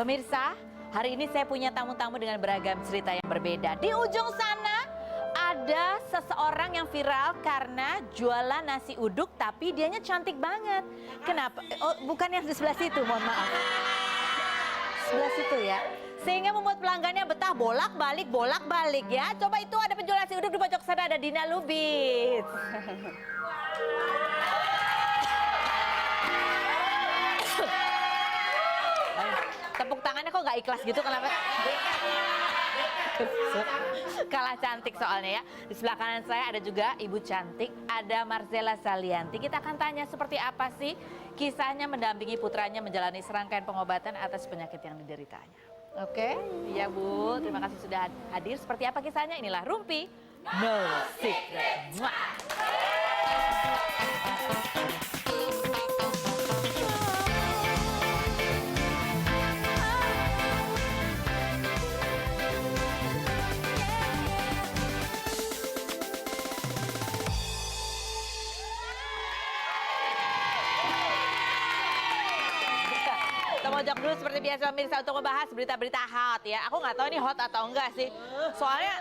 Pemirsa, hari ini saya punya tamu-tamu dengan beragam cerita yang berbeda. Di ujung sana ada seseorang yang viral karena jualan nasi uduk tapi dianya cantik banget. Kenapa? Oh, bukan yang di sebelah situ, mohon maaf. Sebelah situ ya. Sehingga membuat pelanggannya betah bolak-balik ya. Coba itu ada penjual nasi uduk di pojok sana, ada Dina Lubis. Tepuk tangannya kok nggak ikhlas gitu, kenapa? Kalah cantik soalnya ya. Di sebelah kanan saya ada juga ibu cantik, ada Marcella Salianti. Kita akan tanya seperti apa sih kisahnya mendampingi putranya menjalani serangkaian pengobatan atas penyakit yang dideritanya. Oke, iya Bu, terima kasih sudah hadir. Seperti apa kisahnya? Inilah Rumpi No Secret. Mwah. Mojok dulu seperti biasa pemirsa untuk membahas berita-berita hot ya. Aku nggak tahu ini hot atau enggak sih. Soalnya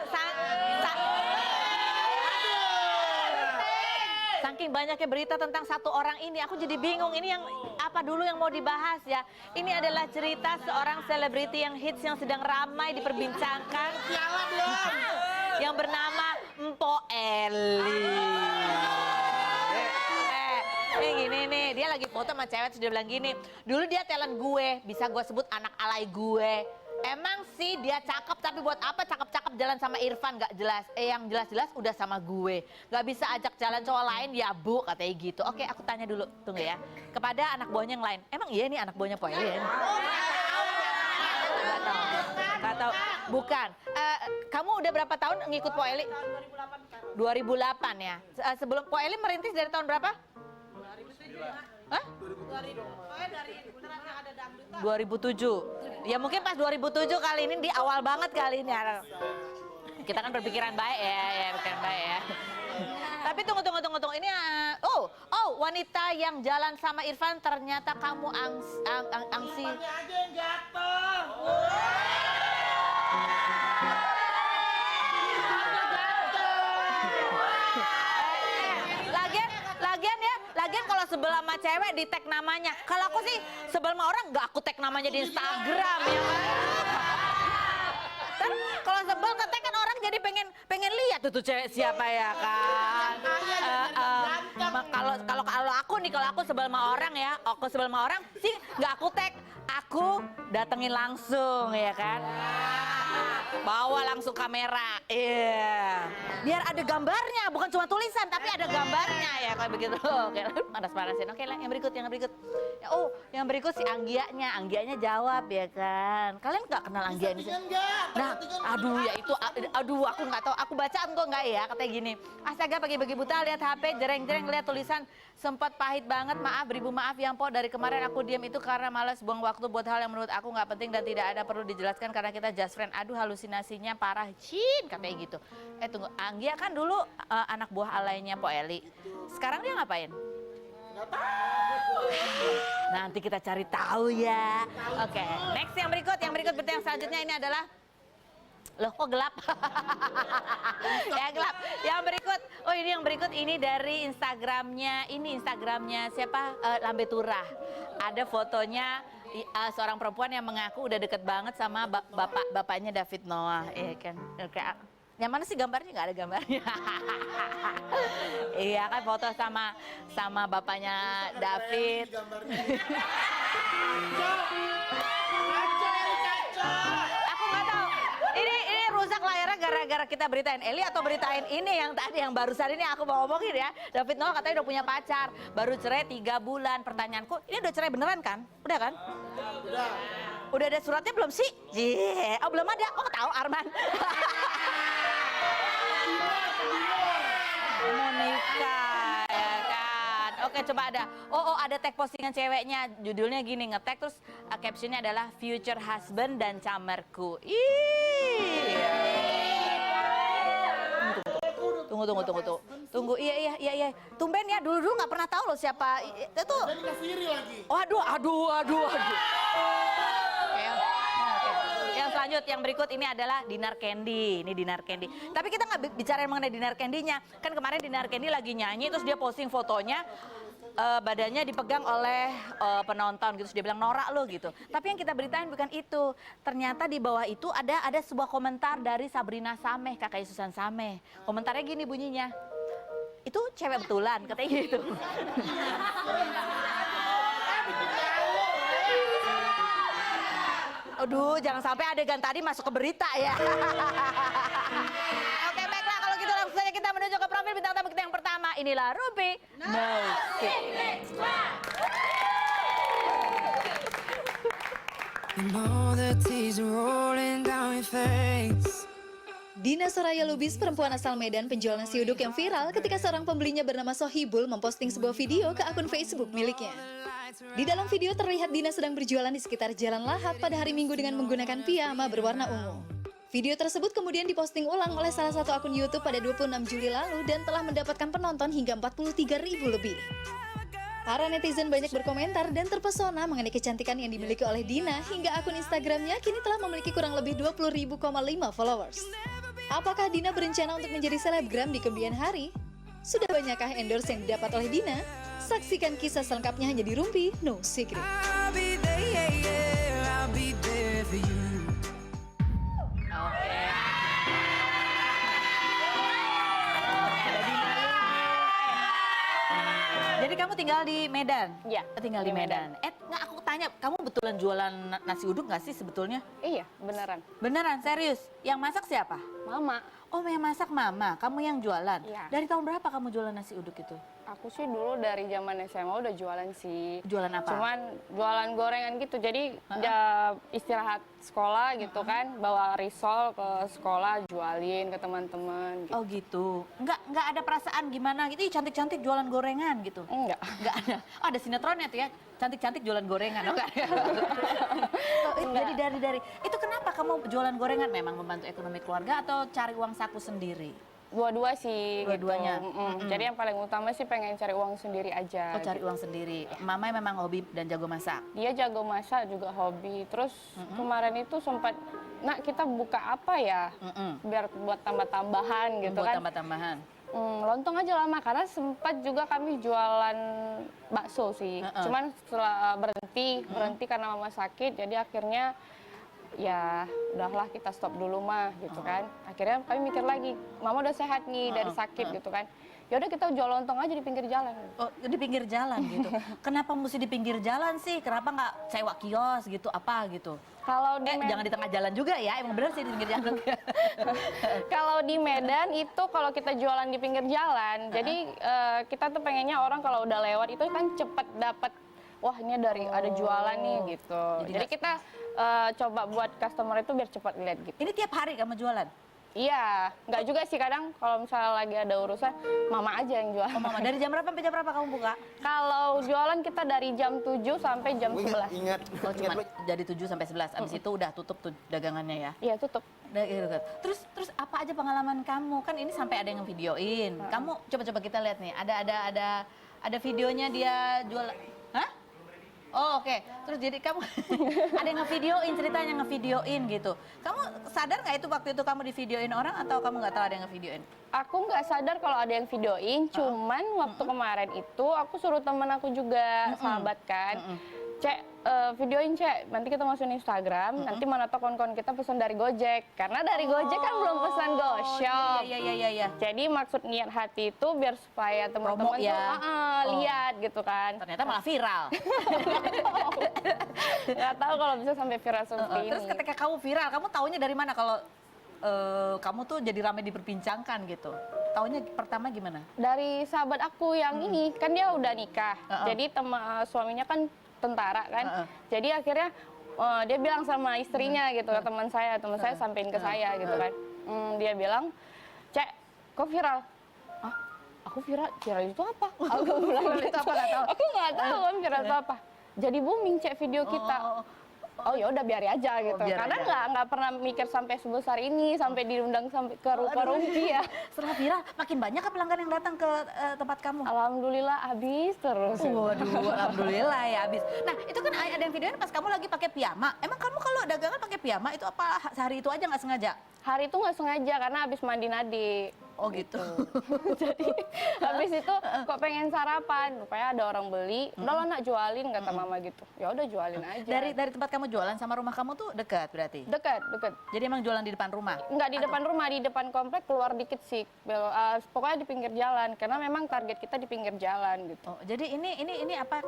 saking banyaknya berita tentang satu orang ini, aku jadi bingung ini yang apa dulu yang mau dibahas ya. Ini adalah cerita seorang selebriti yang hits yang sedang ramai diperbincangkan. Yang bernama Mpok Eli. Gini nih, dia lagi foto sama cewek, sudah bilang gini, dulu dia talent gue, bisa gue sebut anak alay gue. Emang sih dia cakep, tapi buat apa cakep-cakep jalan sama Irfan, gak jelas. Yang jelas-jelas udah sama gue, gak bisa ajak jalan cowok lain ya Bu, katanya gitu. Oke, aku tanya dulu, tunggu ya, kepada anak buahnya yang lain. Emang iya nih anak buahnya Poeli ya? Gak tahu. Bukan. Kamu udah berapa tahun ngikut Poeli? 2008. 2008 ya. Sebelum Poeli merintis dari tahun berapa? 2007. Ya mungkin pas 2007 kali ini di awal banget kali ini. Kita kan berpikiran baik ya, berpikiran baik ya. Tapi tunggu. Ini wanita yang jalan sama Irfan ternyata kamu angsi. Aja yang jatuh. Lagian kalau sebel sama cewek di tag namanya. Kalau aku sih sebel sama orang nggak aku tag namanya di Instagram ya kan. Kan kalau sebel ke tag kan orang jadi pengen lihat tuh cewek siapa ya kan. Kalau aku sebel sama orang ya, aku sebel sama orang sih nggak aku tag, aku datengin langsung ya kan. Bawa langsung kamera, iya. Biar ada gambarnya, bukan cuma tulisan, tapi ada gambarnya ya kayak begitu. Oke, panas-panasin. Oke lah, yang berikut. Yang berikut si Anggianya jawab ya kan. Kalian nggak kenal Anggia ini? Nah, aku nggak tahu. Aku baca kok nggak ya, katanya gini. Astaga, pagi-pagi buta lihat HP, jereng-jereng lihat tulisan, sempat pahit banget. Maaf, beribu maaf yang Po. Dari kemarin aku diam itu karena malas buang waktu buat hal yang menurut aku nggak penting dan tidak ada perlu dijelaskan karena kita just friend. Aduh, halusinasinya parah, katanya gitu. Tunggu, Anggia kan dulu anak buah alaynya Po Eli. Sekarang dia ngapain? Nggak tahu. Nanti kita cari tahu ya. Oke, next yang berikut berita yang selanjutnya ini adalah loh kok gelap? Ya gelap. Yang berikut ini dari Instagramnya siapa? Lambe Turah. Ada fotonya seorang perempuan yang mengaku udah deket banget sama bapaknya David Noah, ya kan? Yang mana sih gambarnya? Nggak ada gambarnya. Iya kan, foto sama bapaknya David. Aku nggak tahu. Ini rusak layarnya gara-gara kita beritain Eli atau beritain ini yang tadi yang barusan ini aku mau ngomongin ya. David Noah katanya udah punya pacar, baru cerai 3 bulan. Pertanyaanku, ini udah cerai beneran kan? Udah kan? Udah ada suratnya belum sih? Oh belum ada. Oh tahu Arman. Mau nikah ya kan. Oke, coba ada. Ada tag postingan ceweknya, judulnya gini, ngetag terus captionnya adalah future husband dan camerku. Tunggu. Iya. Tumben ya, dulu nggak pernah tahu loh siapa itu. Jadi kasih iri lagi. Aduh. lanjut. Yang berikut ini adalah Dinar Candy. Ini Dinar Candy. Tapi kita nggak bicara mengenai Dinar Candy-nya. Kan kemarin Dinar Candy lagi nyanyi, terus dia posting fotonya. Badannya dipegang oleh penonton gitu, terus dia bilang norak lo gitu. Tapi yang kita beritain bukan itu. Ternyata di bawah itu ada sebuah komentar dari Sabrina Sameh, kakak Susan Sameh. Komentarnya gini bunyinya, itu cewek betulan katanya gitu. Aduh, jangan sampai adegan tadi masuk ke berita ya. Oke, baiklah kalau gitu langsung saja kita menuju ke profil bintang tamu kita yang pertama. Inilah Ruby Nosik. Dina Soraya Lubis, perempuan asal Medan penjual nasi uduk yang viral ketika seorang pembelinya bernama Sohibul memposting sebuah video ke akun Facebook miliknya. Di dalam video terlihat Dina sedang berjualan di sekitar Jalan Lahap pada hari Minggu dengan menggunakan piyama berwarna ungu. Video tersebut kemudian diposting ulang oleh salah satu akun YouTube pada 26 Juli lalu dan telah mendapatkan penonton hingga 43.000 lebih. Para netizen banyak berkomentar dan terpesona mengenai kecantikan yang dimiliki oleh Dina hingga akun Instagramnya kini telah memiliki kurang lebih 20.500 followers. Apakah Dina berencana untuk menjadi selebgram di kemudian hari? Sudah banyakkah endorse yang didapat oleh Dina? Saksikan kisah selengkapnya hanya di Rumpi No Secret. Jadi kamu tinggal di Medan? Iya, Tinggal di di Medan. Nggak, aku tanya, kamu betulan jualan nasi uduk nggak sih sebetulnya? Iya, beneran. Beneran, serius? Yang masak siapa? Mama, Oh, yang masak mama, kamu yang jualan? Iya. Dari tahun berapa kamu jualan nasi uduk itu? aku sih dulu dari zaman SMA udah jualan sih. Jualan apa? Cuman jualan gorengan gitu. Jadi istirahat sekolah gitu kan, bawa risol ke sekolah, jualin ke teman-teman gitu. Oh gitu. Nggak ada perasaan gimana gitu, "Ih, cantik-cantik jualan gorengan gitu. Enggak. Nggak ada. Oh, ada sinetronnya tuh ya. Cantik-cantik jualan gorengan. Oh, nggak ada. Oh, jadi dari itu kenapa kamu jualan gorengan? Memang membantu ekonomi keluarga atau cari uang saku sendiri? Dua-dua sih. Dua-duanya? Gitu. Jadi yang paling utama sih pengen cari uang sendiri aja. Oh, cari gitu. uang sendiri. Mama memang hobi dan jago masak. Dia jago masak juga hobi. Terus kemarin itu sempat, nak kita buka apa ya? Biar buat tambah-tambahan gitu Buat kan. tambah-tambahan. Lontong aja lama karena sempat juga kami jualan bakso sih. Cuman setelah berhenti karena mama sakit, jadi akhirnya ya udahlah kita stop dulu mah gitu kan. Akhirnya kami mikir lagi, mama udah sehat nih dari sakit gitu kan. Ya udah kita jual lontong aja di pinggir jalan. Oh, di pinggir jalan gitu. Kenapa mesti di pinggir jalan sih? Kenapa nggak sewa kios gitu apa gitu? Kalau di Jangan di tengah jalan juga ya, emang bener sih di pinggir jalan. Kalau di Medan itu kalau kita jualan di pinggir jalan, jadi kita tuh pengennya orang kalau udah lewat itu kan cepet dapat, wah ini dari ada jualan nih gitu. Jadi kita coba buat customer itu biar cepat lihat gitu. Ini tiap hari kamu jualan? Iya, nggak juga sih kadang kalau misalnya lagi ada urusan, mama aja yang jual. Oh mama, dari jam berapa sampai jam berapa kamu buka? Kalau jualan kita dari jam 7 sampai jam 11. Ingat. Oh cuma dari 7 sampai 11, abis itu udah tutup tuh dagangannya ya? Iya tutup. Terus apa aja pengalaman kamu? Kan ini sampai ada yang videoin. Kamu coba kita lihat nih, ada videonya dia jual. Hah? Oh oke. Terus jadi kamu ada yang ngevideoin, ceritanya ngevideoin gitu. Kamu sadar nggak itu waktu itu kamu divideoin orang atau kamu nggak tahu ada yang ngevideoin? Aku nggak sadar kalau ada yang videoin, cuman waktu kemarin itu aku suruh temen aku juga, sahabat kan. Cek, videoin Cek, nanti kita masukin Instagram, nanti mana tau kawan-kawan kita pesan dari Gojek. Karena dari Gojek kan belum pesan GoShop. Iya. Jadi maksud niat hati itu biar supaya Promo teman-teman ya. tuh lihat gitu kan. Ternyata malah viral. Nggak tahu kalau bisa sampai viral seperti ini. Terus ketika kamu viral, kamu taunya dari mana kalau kamu tuh jadi ramai diperbincangkan gitu? Taunya pertama gimana? Dari sahabat aku yang ini, kan dia udah nikah. Jadi suaminya kan tentara kan. Jadi akhirnya dia bilang sama istrinya gitu, ke teman saya sampein ke saya gitu kan. Dia bilang, "Cek, kok viral?" "Ah, aku viral itu apa?" Aku bilang Viral itu apa, nggak tahu. Aku nggak tahu kan viral itu apa. Jadi booming Cek video kita. oh ya udah biar aja gitu. biar Karena aja. nggak pernah mikir sampai sebesar ini, sampai diundang sampai ke Rumpi ya. Setelah viral, makin banyak pelanggan yang datang ke tempat kamu? Alhamdulillah habis terus. Waduh, alhamdulillah ya habis. Nah, itu kan ada yang videonya pas kamu lagi pakai piyama. Emang kamu kalau dagangan pakai piyama itu apa sehari itu aja nggak sengaja? Hari itu nggak sengaja karena habis mandi nadi. Oh gitu. Jadi habis itu kok pengen sarapan, rupanya ada orang beli, udah lo nak jualin kata mama gitu. Ya udah jualin aja. Dari tempat kamu jualan sama rumah kamu tuh dekat berarti? Dekat. Jadi emang jualan di depan rumah? Enggak di depan rumah, di depan komplek keluar dikit sih. Pokoknya di pinggir jalan karena memang target kita di pinggir jalan gitu. Oh, jadi ini apa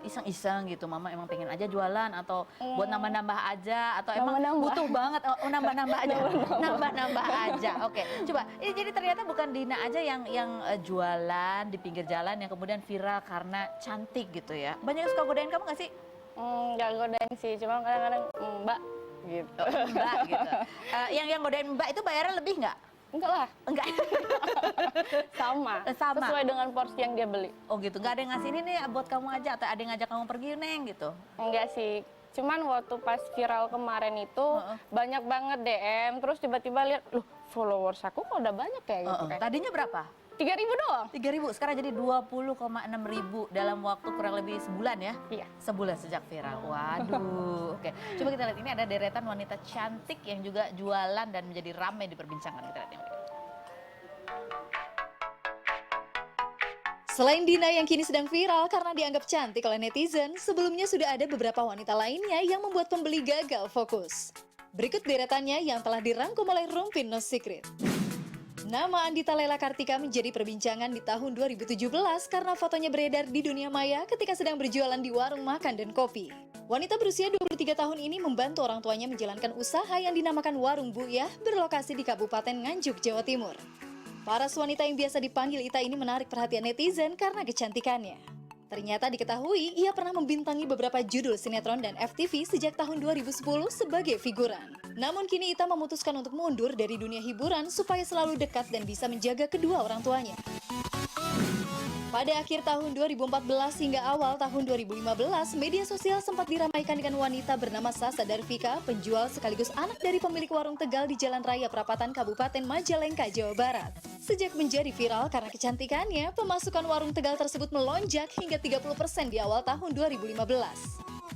iseng-iseng gitu, Mama emang pengen aja jualan atau buat nambah-nambah aja atau emang Nambah-nambah. butuh banget nambah-nambah aja, nambah-nambah aja. Oke, coba. Ini jadi ternyata bukan Dina aja yang jualan di pinggir jalan yang kemudian viral karena cantik gitu ya. Banyak yang suka godain kamu nggak sih? Nggak godain sih, cuma kadang-kadang Mbak gitu. Mbak gitu. Yang godain Mbak itu bayarnya lebih nggak? Enggak lah, Enggak. sama. Sama. Sesuai dengan porsi yang dia beli. Oh gitu. Nggak ada yang ngasih ini nih buat kamu aja atau ada yang ngajak kamu pergi neng gitu? Enggak sih. Cuman waktu pas viral kemarin itu banyak banget DM, terus tiba-tiba lihat, loh followers aku kok udah banyak ya gitu kan. Tadinya berapa? 3.000 doang. 3.000, sekarang jadi 20,6 ribu dalam waktu kurang lebih sebulan ya? Iya. Sebulan sejak viral. Waduh. Oke, coba kita lihat ini ada deretan wanita cantik yang juga jualan dan menjadi ramai diperbincangkan. Kita lihat yang berikut. Selain Dina yang kini sedang viral karena dianggap cantik oleh netizen, sebelumnya sudah ada beberapa wanita lainnya yang membuat pembeli gagal fokus. Berikut deretannya yang telah dirangkum oleh Rumpin No Secret. Nama Andita Lela Kartika menjadi perbincangan di tahun 2017 karena fotonya beredar di dunia maya ketika sedang berjualan di warung makan dan kopi. Wanita berusia 23 tahun ini membantu orang tuanya menjalankan usaha yang dinamakan Warung Buyah berlokasi di Kabupaten Nganjuk, Jawa Timur. Paras wanita yang biasa dipanggil Ita ini menarik perhatian netizen karena kecantikannya. Ternyata diketahui ia pernah membintangi beberapa judul sinetron dan FTV sejak tahun 2010 sebagai figuran. Namun kini Ita memutuskan untuk mundur dari dunia hiburan supaya selalu dekat dan bisa menjaga kedua orang tuanya. Pada akhir tahun 2014 hingga awal tahun 2015, media sosial sempat diramaikan dengan wanita bernama Sasa Darvika, penjual sekaligus anak dari pemilik warung Tegal di Jalan Raya Perapatan, Kabupaten Majalengka, Jawa Barat. Sejak menjadi viral karena kecantikannya, pemasukan warung Tegal tersebut melonjak hingga 30% di awal tahun 2015.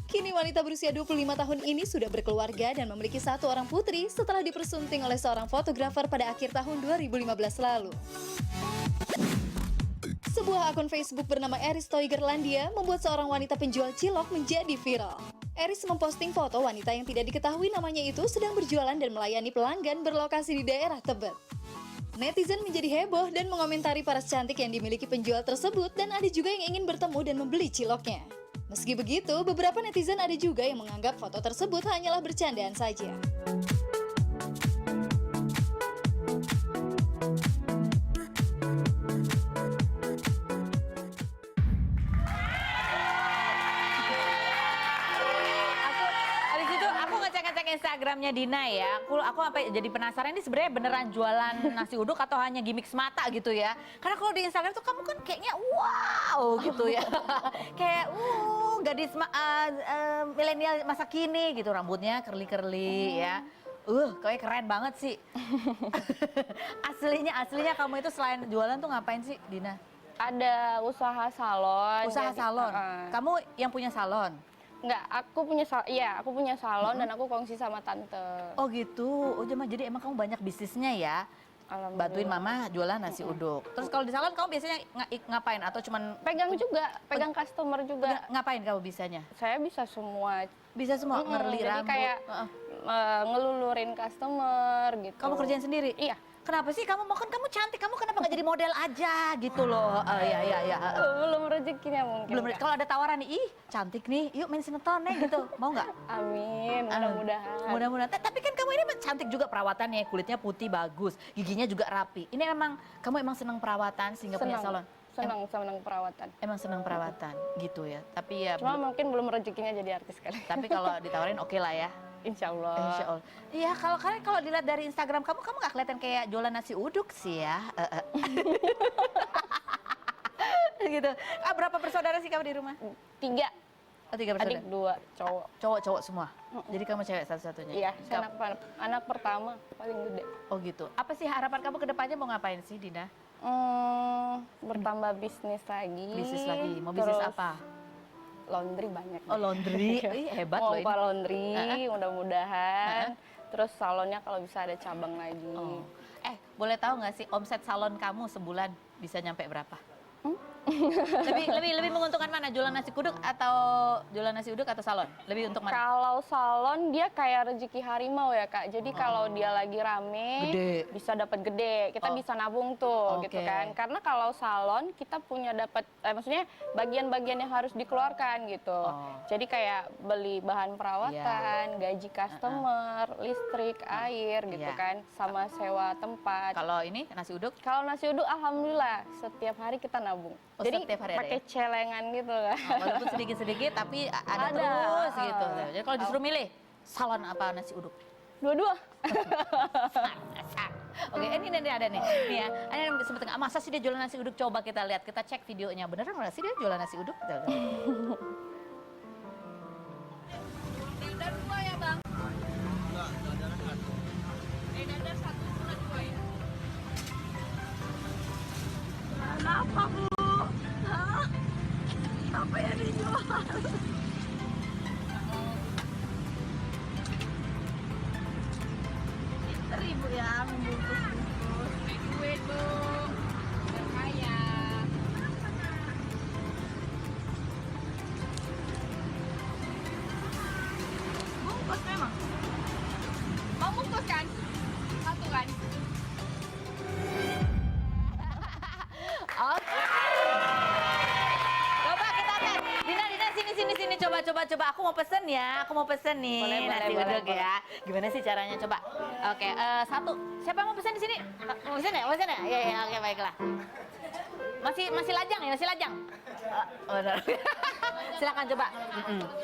Kini wanita berusia 25 tahun ini sudah berkeluarga dan memiliki satu orang putri setelah dipersunting oleh seorang fotografer pada akhir tahun 2015 lalu. Sebuah akun Facebook bernama Eris Toigerlandia membuat seorang wanita penjual cilok menjadi viral. Eris memposting foto wanita yang tidak diketahui namanya itu sedang berjualan dan melayani pelanggan berlokasi di daerah Tebet. Netizen menjadi heboh dan mengomentari paras cantik yang dimiliki penjual tersebut dan ada juga yang ingin bertemu dan membeli ciloknya. Meski begitu, beberapa netizen ada juga yang menganggap foto tersebut hanyalah bercandaan saja. Aku ngecek-ngecek Instagramnya Dina ya. Aku apa jadi penasaran ini sebenarnya beneran jualan nasi uduk atau hanya gimmick semata gitu ya. Karena kalau di Instagram tuh kamu kan kayaknya wow gitu ya. Kayak gadis milenial masa kini gitu, rambutnya curly-curly ya. Kayaknya keren banget sih. aslinya kamu itu selain jualan tuh ngapain sih, Dina? Ada usaha salon. Usaha salon. Kamu yang punya salon? Enggak, aku punya salon dan aku kongsi sama tante. Oh gitu. Oh jadi emang kamu banyak bisnisnya ya? Alhamdulillah. Bantuin mama jualan nasi uduk. Terus kalau di salon kamu biasanya ngapain atau cuman Pegang juga, pegang customer juga. ngapain kamu bisanya? Saya bisa semua. Bisa semua ngerli Jadi rambut. kayak ngelulurin customer gitu. Kamu kerjain sendiri? Iya. Kenapa sih kamu kamu cantik, kamu kenapa nggak jadi model aja gitu loh? Iya. Belum rezekinya mungkin. Belum. Kak. Kalau ada tawaran nih, ih cantik nih, yuk main sinetron nih gitu, mau nggak? Amin, mudah-mudahan. Mudah-mudahan. Tapi kan kamu ini cantik juga perawatannya, kulitnya putih bagus, giginya juga rapi. Ini kamu emang senang perawatan sehingga punya salon? Senang perawatan. Emang senang perawatan gitu ya. Tapi ya. Cuma mungkin belum rezekinya jadi artis kali. Tapi kalau ditawarin oke lah ya. Insya Allah. Insya Allah. Iya, kalau dilihat dari Instagram kamu nggak kelihatan kayak jualan nasi uduk sih ya. Gitu. Berapa bersaudara sih kamu di rumah? 3. Oh, 3 bersaudara. Adik 2 cowok. Cowok semua. Jadi kamu cewek satu-satunya. Iya, saya anak pertama paling gede. Oh gitu. Apa sih harapan kamu ke depannya mau ngapain sih, Dina? Bertambah bisnis lagi. Bisnis lagi. Mau bisnis Terus apa? Laundry banyak. Oh, laundry. Ih, hebat Mau loh ini. buka laundry, mudah-mudahan. Terus salonnya kalau bisa ada cabang lagi. Oh. Boleh tahu nggak sih omset salon kamu sebulan bisa nyampe berapa? lebih menguntungkan mana, jualan nasi uduk atau salon? Lebih untuk mana? Kalau salon dia kayak rezeki harimau ya Kak. Jadi kalau dia lagi rame Gede. bisa dapat gede. Kita bisa nabung tuh gitu Oke. kan. Karena kalau salon kita punya dapat maksudnya bagian-bagian yang harus dikeluarkan gitu. Jadi kayak beli bahan perawatan, gaji customer, listrik, air gitu Iya. kan, sama sewa tempat. Kalau ini nasi uduk? Kalau nasi uduk alhamdulillah setiap hari kita nabung. Oh, Jadi setiap hari ada pakai ya? celengan gitu kan. Walaupun sedikit-sedikit tapi ada Ada. terus gitu. Jadi kalau disuruh milih salon apa nasi uduk? Dua-dua. Oke, ini ada nih. Nih ya, ada yang sebut nggak, masa sih dia jualan nasi uduk? Coba kita lihat, kita cek videonya. Beneran nggak sih dia jualan nasi uduk? Kita lihat. Dadar 2 ya, Bang? Dadar 1, cuma 2 ya? Kenapa, Bu? Hah? Apa yang dijual? Ibu ya membungkus-bungkus. Duit, Bu. Biar kaya. Bungkus memang. Mau bungkus kan? Satu kan? Oke. Coba kita tes. Dina, sini. Coba. Aku mau pesen ya. Aku mau pesen nih. Boleh, nasi boleh, uduk ya. Gimana sih caranya? Coba. Oke, satu. Siapa yang mau pesen di sini? Mau pesen ya? Iya, oke, baiklah. Masih lajang ya? Masih lajang? Benar. Silakan coba.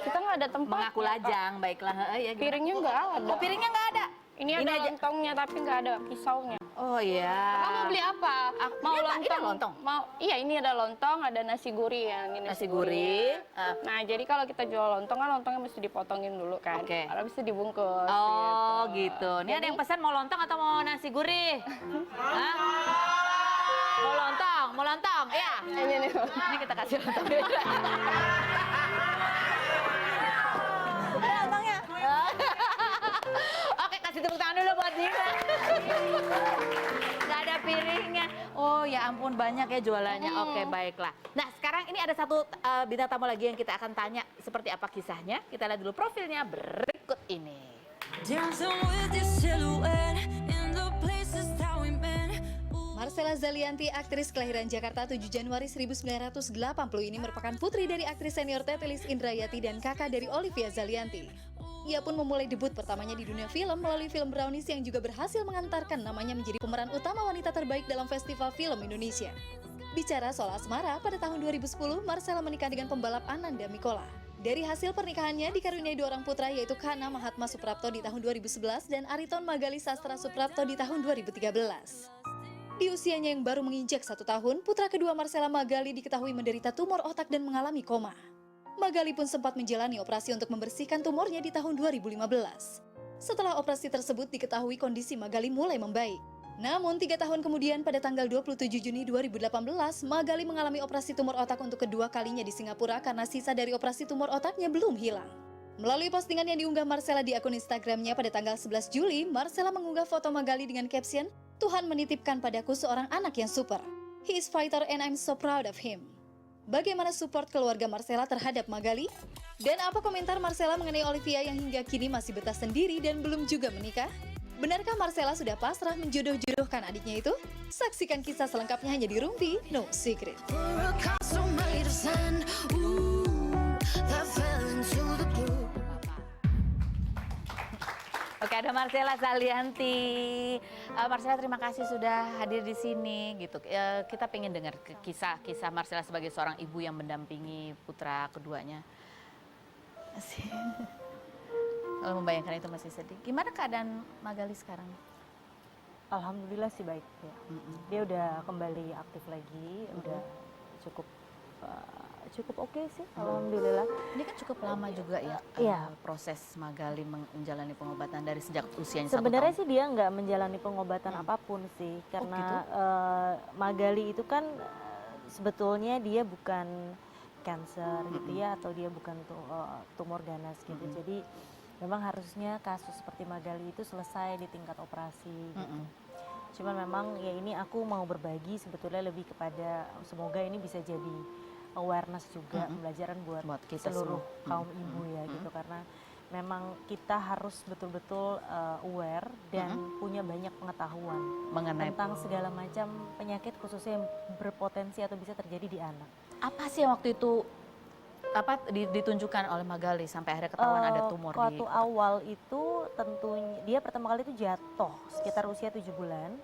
Kita nggak ada tempat. Mengaku lajang, baiklah. Ya, gimana? Piringnya nggak ada. Oh, piringnya nggak ada? Ini ada lontongnya tapi nggak ada pisaunya. Oh iya. Kamu beli apa? Mau Ini apa? lontong? Ini lontong? Iya, ini ada lontong, ada nasi gurih yang ini Nasi gurih. Nah, jadi kalau kita jual lontong kan lontongnya mesti dipotongin dulu kan. Oke. Kalau bisa dibungkus. Oh gitu. Ini ada yang pesan mau lontong atau mau nasi gurih? Hah? Mau lontong, iya. Ini nih. Ini kita kasih lontong. Ada lontongnya. Oke, kasih tepuk tangan dulu buat Dina. Gak ada piringnya. Oh ya ampun, banyak ya jualannya. Oke, baiklah. Nah sekarang ini ada satu bintang tamu lagi yang kita akan tanya seperti apa kisahnya. Kita lihat dulu profilnya berikut ini. Marcella Zalianty, aktris kelahiran Jakarta 7 Januari 1980 ini merupakan putri dari aktris senior Tetelis Indrayati dan kakak dari Olivia Zalianty. Ia pun memulai debut pertamanya di dunia film melalui film Brownies yang juga berhasil mengantarkan namanya menjadi pemeran utama wanita terbaik dalam Festival Film Indonesia. Bicara soal asmara, pada tahun 2010 Marcella menikah dengan pembalap Ananda Mikola. Dari hasil pernikahannya dikaruniai 2 orang putra yaitu Kana Mahatma Suprapto di tahun 2011 dan Ariton Magali Sastra Suprapto di tahun 2013. Di usianya yang baru menginjak 1 tahun, putra kedua Marcella, Magali, diketahui menderita tumor otak dan mengalami koma. Magali pun sempat menjalani operasi untuk membersihkan tumornya di tahun 2015. Setelah operasi tersebut diketahui kondisi Magali mulai membaik. Namun 3 tahun kemudian pada tanggal 27 Juni 2018, Magali mengalami operasi tumor otak untuk kedua kalinya di Singapura karena sisa dari operasi tumor otaknya belum hilang. Melalui postingan yang diunggah Marcella di akun Instagramnya pada tanggal 11 Juli, Marcella mengunggah foto Magali dengan caption, "Tuhan menitipkan padaku seorang anak yang super. He is fighter and I'm so proud of him." Bagaimana support keluarga Marcella terhadap Magali? Dan apa komentar Marcella mengenai Olivia yang hingga kini masih betah sendiri dan belum juga menikah? Benarkah Marcella sudah pasrah menjodoh-jodohkan adiknya itu? Saksikan kisah selengkapnya hanya di Rumpi No Secret. Oke, ada Marcella Zalianty. Marcella, terima kasih sudah hadir di sini gitu. Kita pengen dengar kisah Marcella sebagai seorang ibu yang mendampingi putra keduanya. Kalau membayangkan itu masih sedih. Gimana keadaan Magali sekarang? Alhamdulillah sih baik ya. Dia udah kembali aktif lagi, udah cukup cukup oke sih, alhamdulillah. Ini kan cukup lama juga ya, Iya. proses Magali menjalani pengobatan dari sejak usianya 1 Sebenarnya tahun. sih dia nggak menjalani pengobatan apapun sih, karena gitu? Magali itu kan sebetulnya dia bukan cancer gitu ya, atau dia bukan tumor ganas gitu. Jadi memang harusnya kasus seperti Magali itu selesai di tingkat operasi gitu. Cuman memang ya ini aku mau berbagi sebetulnya lebih kepada semoga ini bisa jadi awareness juga, pembelajaran buat Buat kita seluruh semua. kaum ibu ya gitu, karena memang kita harus betul-betul aware dan punya banyak pengetahuan Mengenai tentang segala macam penyakit khususnya yang berpotensi atau bisa terjadi di anak. apa sih yang waktu itu ditunjukkan oleh Magali sampai akhirnya ketahuan ada tumor di Waktu awal itu tentunya dia pertama kali itu jatuh sekitar usia 7 bulan.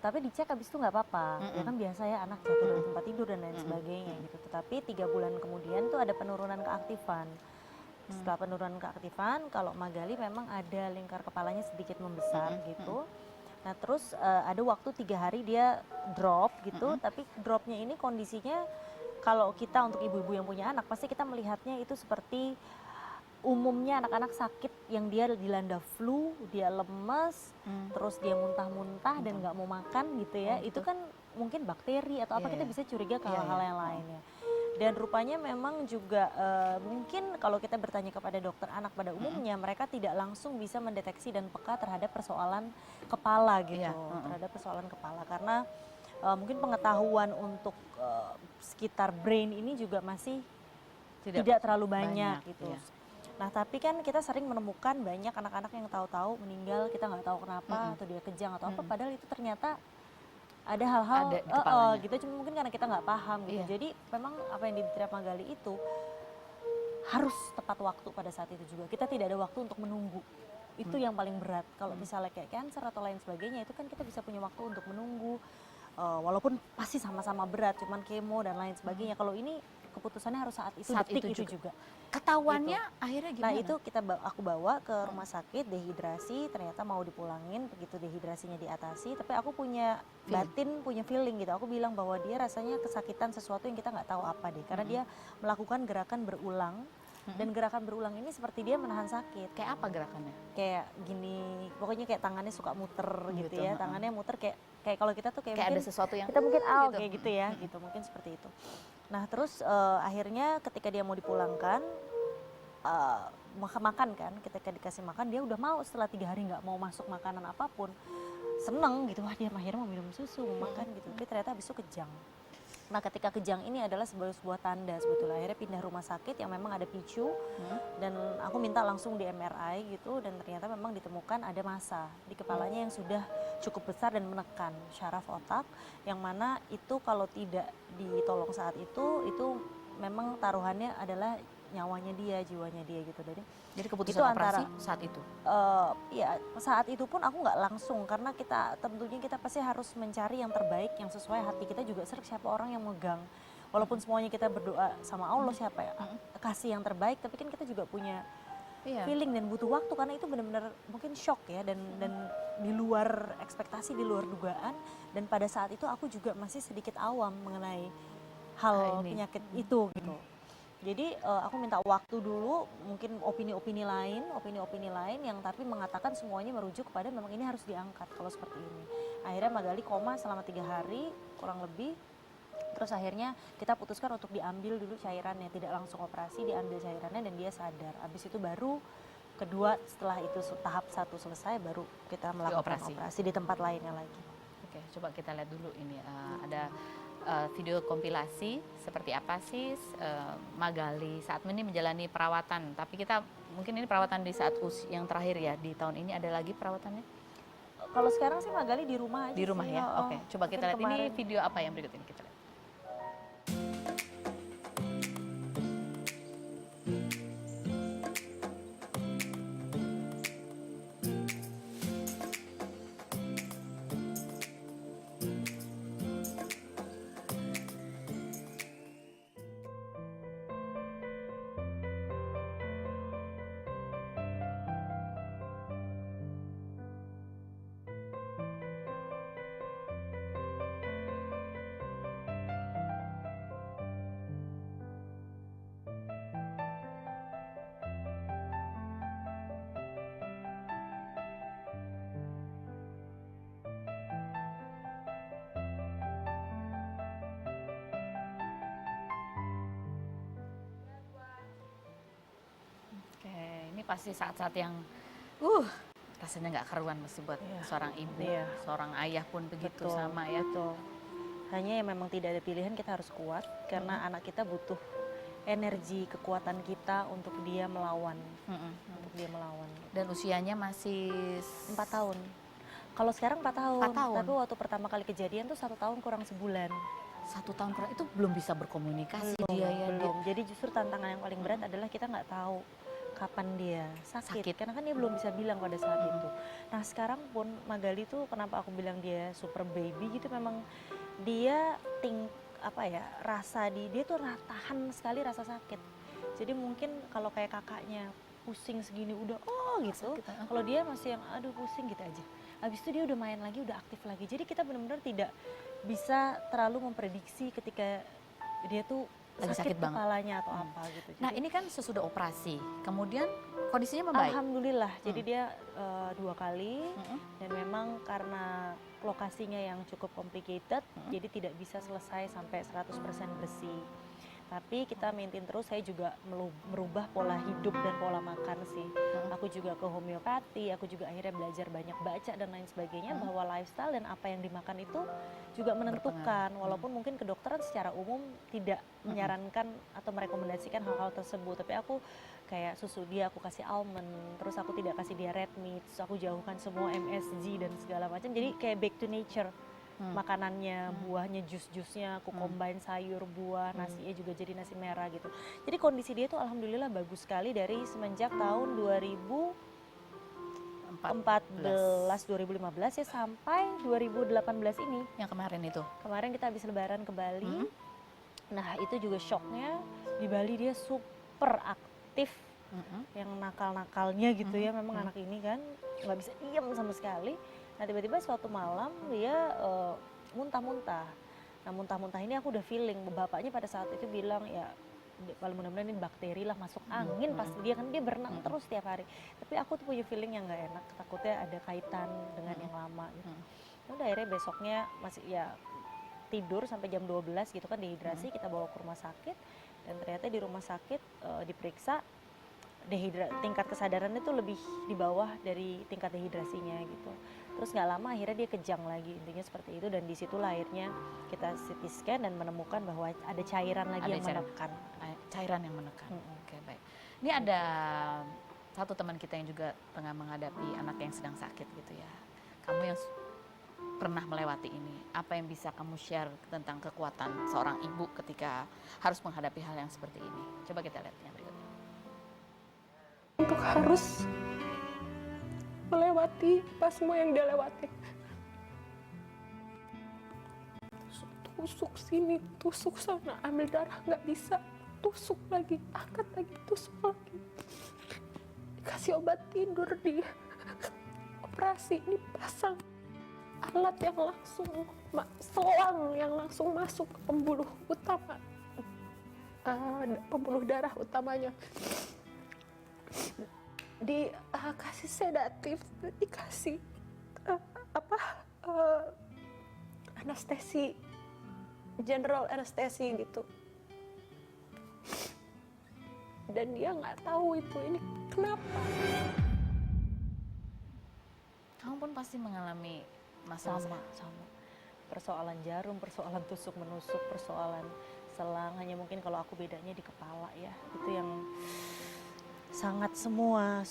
Tapi dicek habis itu nggak apa-apa, ya kan biasa ya anak jatuh dari tempat tidur dan lain sebagainya gitu. Tetapi 3 bulan kemudian tuh ada penurunan keaktifan. Setelah penurunan keaktifan, kalau Magali memang ada lingkar kepalanya sedikit membesar gitu. Nah terus ada waktu 3 hari dia drop gitu, tapi dropnya ini kondisinya kalau kita untuk ibu-ibu yang punya anak pasti kita melihatnya itu seperti umumnya anak-anak sakit yang dia dilanda flu, dia lemes, terus dia muntah-muntah dan nggak mau makan gitu ya. Itu kan mungkin bakteri atau apa, kita bisa curiga ke hal-hal yang lainnya. Dan rupanya memang juga mungkin kalau kita bertanya kepada dokter anak pada umumnya, mereka tidak langsung bisa mendeteksi dan peka terhadap persoalan kepala gitu, terhadap persoalan kepala, karena mungkin pengetahuan untuk sekitar brain ini juga masih tidak terlalu banyak gitu. Iya. Nah tapi kan kita sering menemukan banyak anak-anak yang tahu-tahu meninggal, kita nggak tahu kenapa, atau dia kejang atau apa, padahal itu ternyata ada hal-hal Ada di kepalanya. gitu, cuma mungkin karena kita nggak paham gitu. Iya. Jadi memang apa yang diderita Magali itu harus tepat waktu pada saat itu juga. Kita tidak ada waktu untuk menunggu. Itu yang paling berat. Kalau misalnya kayak cancer atau lain sebagainya, itu kan kita bisa punya waktu untuk menunggu. Walaupun pasti sama-sama berat, cuman kemo dan lain sebagainya. Kalau ini keputusannya harus saat itu, Saat detik itu itu juga. Ketahuannya akhirnya gimana? Nah itu aku bawa ke rumah sakit, dehidrasi, ternyata mau dipulangin, begitu dehidrasinya diatasi, tapi aku punya batin, punya feeling gitu. Aku bilang bahwa dia rasanya kesakitan sesuatu yang kita nggak tahu apa deh, karena dia melakukan gerakan berulang, dan gerakan berulang ini seperti dia menahan sakit. Kayak apa gerakannya? Kayak gini, pokoknya kayak tangannya suka muter gitu Gitu, ya, tangannya muter kayak kalau kita tuh kayak Kayak ada mungkin sesuatu yang kita mungkin gitu. kayak gitu ya, gitu mungkin seperti itu. Nah terus akhirnya ketika dia mau dipulangkan, makan kan, ketika dikasih makan dia udah mau, setelah 3 hari nggak mau masuk makanan apapun, seneng gitu, wah dia akhirnya mau minum susu, mau makan gitu, tapi ternyata habis itu kejang. Nah ketika kejang ini adalah sebuah tanda sebetulnya, akhirnya pindah rumah sakit yang memang ada picu, dan aku minta langsung di MRI gitu, dan ternyata memang ditemukan ada massa di kepalanya yang sudah cukup besar dan menekan syaraf otak, yang mana itu kalau tidak ditolong saat itu memang taruhannya adalah nyawanya dia, jiwanya dia gitu. Jadi keputusan itu operasi antara saat itu? Ya saat itu pun aku nggak langsung, karena tentunya kita pasti harus mencari yang terbaik, yang sesuai hati kita juga. Siapa orang yang megang, walaupun semuanya kita berdoa sama Allah siapa ya kasih yang terbaik, tapi kan kita juga punya feeling dan butuh waktu, karena itu benar-benar mungkin shock ya, dan di luar ekspektasi, di luar dugaan, dan pada saat itu aku juga masih sedikit awam mengenai hal penyakit itu gitu. Jadi aku minta waktu dulu, mungkin opini-opini lain yang tapi mengatakan semuanya merujuk kepada memang ini harus diangkat kalau seperti ini. Akhirnya Magali koma selama 3 hari kurang lebih. Terus akhirnya kita putuskan untuk diambil dulu cairannya, tidak langsung operasi, diambil cairannya dan dia sadar. Habis itu baru kedua, setelah itu tahap 1 selesai, baru kita melakukan operasi di tempat lainnya lagi. Oke, coba kita lihat dulu ini ada video kompilasi seperti apa sih Magali saat ini menjalani perawatan. Tapi kita mungkin ini perawatan di saat yang terakhir ya, di tahun ini ada lagi perawatannya? Kalau sekarang sih Magali di rumah aja. Di rumah sih, ya. Oke, coba kita lihat ini video apa yang berikut ini kita lihat. pasti saat-saat yang rasanya nggak karuan mesti buat seorang ibu, seorang ayah pun begitu. Betul, sama ya. betul. Hanya yang memang tidak ada pilihan, kita harus kuat karena anak kita butuh energi, kekuatan kita untuk dia melawan, untuk dia melawan. Dan usianya masih 4 tahun. Kalau sekarang 4 tahun, 4 tahun. tapi waktu pertama kali kejadian tuh 1 tahun kurang sebulan. 1 tahun kurang itu belum bisa berkomunikasi dia ya. Belum. Jadi justru tantangan yang paling berat adalah kita nggak tahu kapan dia sakit. Karena kan dia belum bisa bilang pada saat itu. Nah sekarang pun Magali tuh kenapa aku bilang dia super baby gitu, memang dia rasa dia tuh tahan sekali rasa sakit. Jadi mungkin kalau kayak kakaknya pusing segini udah gitu. Kalau dia masih yang aduh pusing gitu aja. Habis itu dia udah main lagi, udah aktif lagi. Jadi kita benar-benar tidak bisa terlalu memprediksi ketika dia tuh lagi sakit banget kepalanya atau apa gitu. Nah Jadi, ini kan sesudah operasi, kemudian kondisinya membaik. alhamdulillah. Jadi dia 2 kali dan memang karena lokasinya yang cukup complicated, jadi tidak bisa selesai sampai 100% bersih. Tapi kita maintain terus, saya juga merubah pola hidup dan pola makan sih. Aku juga ke homeopati, aku juga akhirnya belajar banyak baca dan lain sebagainya, bahwa lifestyle dan apa yang dimakan itu juga menentukan. Walaupun mungkin kedokteran secara umum tidak menyarankan atau merekomendasikan hal-hal tersebut. Tapi aku kayak susu dia aku kasih almond, terus aku tidak kasih dia red meat, terus aku jauhkan semua MSG dan segala macam. Jadi kayak back to nature. Makanannya, buahnya, jus-jusnya, aku combine sayur, buah, nasinya juga jadi nasi merah gitu. Jadi kondisi dia tuh alhamdulillah bagus sekali dari semenjak tahun 2014, 2015 ya sampai 2018 ini. Yang kemarin itu? Kemarin kita habis lebaran ke Bali. Nah itu juga shocknya, di Bali dia super aktif. Yang nakal-nakalnya gitu ya, memang anak ini kan nggak bisa diam sama sekali. Nah tiba-tiba suatu malam dia muntah-muntah. Nah muntah-muntah ini aku udah feeling, bapaknya pada saat itu bilang ya paling mudah-mudahan ini bakteri lah masuk angin, pasti dia kan dia berenang terus tiap hari. Tapi aku tuh punya feeling yang nggak enak, takutnya ada kaitan dengan yang lama gitu. Udah akhirnya besoknya masih ya tidur sampai jam 12 gitu kan, dehidrasi, kita bawa ke rumah sakit dan ternyata di rumah sakit diperiksa tingkat kesadarannya tuh lebih di bawah dari tingkat dehidrasinya gitu. Terus nggak lama akhirnya dia kejang lagi, intinya seperti itu, dan disitulah akhirnya kita CT scan dan menemukan bahwa ada cairan lagi yang menekan. Cairan yang menekan. Oke, baik. Ini ada satu teman kita yang juga tengah menghadapi anak yang sedang sakit gitu ya. Kamu yang pernah melewati ini, apa yang bisa kamu share tentang kekuatan seorang ibu ketika harus menghadapi hal yang seperti ini? Coba kita lihat yang berikutnya. Untuk harus melewati apa semua yang dia lewati. Tusuk sini, tusuk sana, ambil darah nggak bisa, tusuk lagi, angkat lagi, tusuk lagi. Dikasih obat tidur dia, operasi dipasang alat yang langsung selang yang langsung masuk ke pembuluh utama, pembuluh darah utamanya. Dikasih sedatif, dikasih anestesi, general anestesi gitu, dan dia nggak tahu itu ini kenapa. Kamu pun pasti mengalami masalah Sama persoalan jarum, persoalan tusuk menusuk, persoalan selang, hanya mungkin kalau aku bedanya di kepala ya, itu yang sangat semua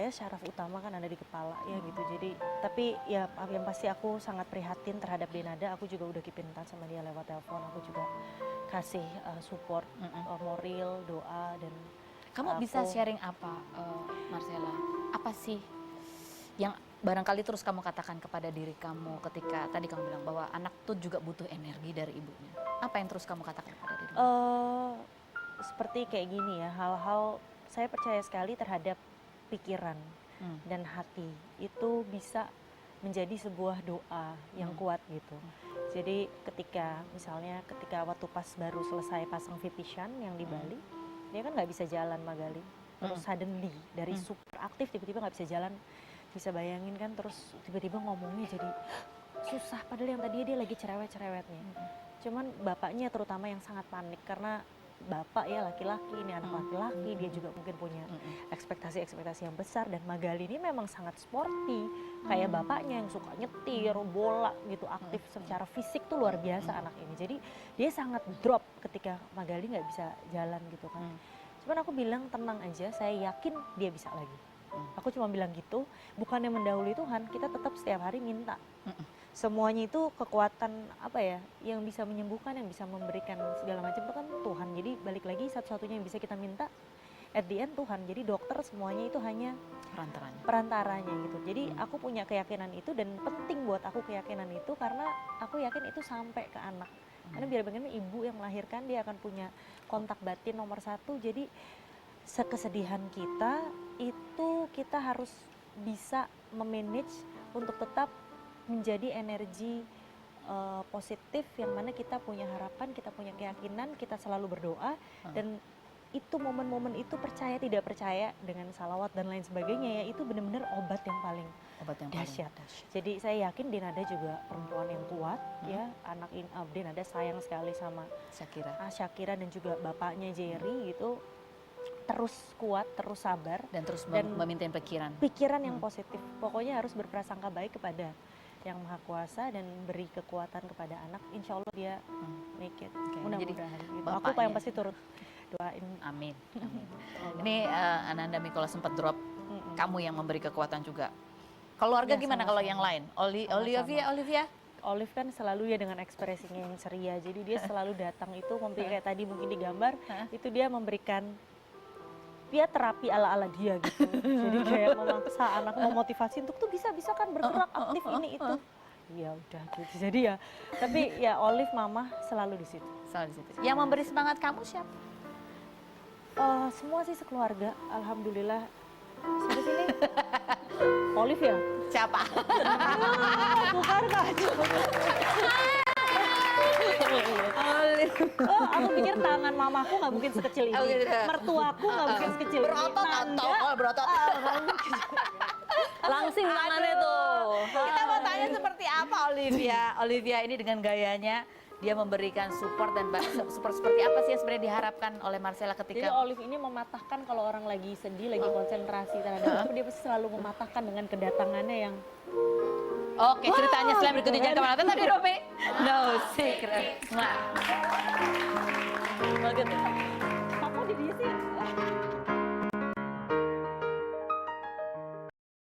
syaraf utama kan ada di kepala ya gitu. Jadi tapi ya yang pasti aku sangat prihatin terhadap Denada. Aku juga udah keep in touch sama dia lewat telepon, aku juga kasih support moral, doa, dan kamu bisa sharing apa, Marcella? Apa sih yang barangkali terus kamu katakan kepada diri kamu ketika tadi kamu bilang bahwa anak tuh juga butuh energi dari ibunya? Apa yang terus kamu katakan kepada diri? Seperti kayak gini ya, hal-hal saya percaya sekali terhadap pikiran dan hati itu bisa menjadi sebuah doa yang kuat gitu. Jadi ketika waktu pas baru selesai pasang Vitishan yang di Bali, dia kan nggak bisa jalan Magali. Terus suddenly dari super aktif tiba-tiba nggak bisa jalan, bisa bayangin kan, terus tiba-tiba ngomongnya jadi susah. Padahal yang tadi dia lagi cerewet-cerewetnya. Cuman bapaknya terutama yang sangat panik karena bapak ya laki-laki, ini anak laki-laki, dia juga mungkin punya ekspektasi-ekspektasi yang besar, dan Magali ini memang sangat sporty kayak bapaknya yang suka nyetir bola gitu, aktif secara fisik tuh luar biasa anak ini. Jadi dia sangat drop ketika Magali nggak bisa jalan gitu kan. Cuman aku bilang tenang aja, saya yakin dia bisa lagi. Aku cuma bilang gitu, bukannya mendahului Tuhan, kita tetap setiap hari minta. Semuanya itu kekuatan apa ya, yang bisa menyembuhkan, yang bisa memberikan segala macam itu kan Tuhan. Jadi balik lagi satu-satunya yang bisa kita minta at the end Tuhan. Jadi dokter semuanya itu hanya perantaranya gitu. Jadi aku punya keyakinan itu, dan penting buat aku keyakinan itu karena aku yakin itu sampai ke anak. Karena biar bagaimana ibu yang melahirkan dia akan punya kontak batin nomor 1. Jadi sekesedihan kita itu kita harus bisa memanage untuk tetap menjadi energi positif yang mana kita punya harapan, kita punya keyakinan, kita selalu berdoa, dan itu momen-momen itu percaya tidak percaya dengan salawat dan lain sebagainya ya, itu benar-benar obat yang paling dahsyat. Jadi saya yakin Dinada juga perempuan yang kuat ya, anak Dinada sayang sekali sama Syakira dan juga bapaknya Jerry gitu. Terus kuat, terus sabar Dan terus dan memimpin pikiran yang positif. Pokoknya harus berprasangka baik kepada Yang Maha Kuasa dan beri kekuatan kepada anak. Insya Allah dia make it. Mudah-mudahan. Gitu. Aku yang pasti turut doain. Amin. Ini Ananda Mikola sempat drop, kamu yang memberi kekuatan juga. Keluarga Ya, gimana kalau yang lain? Olivia? Olive kan selalu ya dengan ekspresinya yang ceria. Jadi dia selalu datang itu, kayak tadi mungkin di gambar, itu dia memberikan dia terapi ala-ala dia gitu. Jadi kayak memaksa anak, memotivasi untuk tuh bisa kan bergerak aktif ini itu. Ya udah gitu. Jadi ya, tapi ya Olive mama selalu di situ. Yang memberi semangat kamu siapa? Semua sih sekeluarga, alhamdulillah. Siapa sini? Olive ya? Siapa? Bukan baju. Aku pikir tangan mamaku nggak mungkin sekecil ini. Mertuaku nggak mungkin sekecil ini. Berotot. Langsing tangannya tuh. Kita mau tanya seperti apa Olivia ini dengan gayanya dia memberikan support, dan support seperti apa sih yang sebenarnya diharapkan oleh Marcella Jadi ketika Olive ini mematahkan kalau orang lagi sedih, lagi konsentrasi terhadap aku, dia pasti selalu mematahkan dengan kedatangannya yang Oke, ceritanya setelah berikut ini kemana tadi Romi? No secret. Bagus.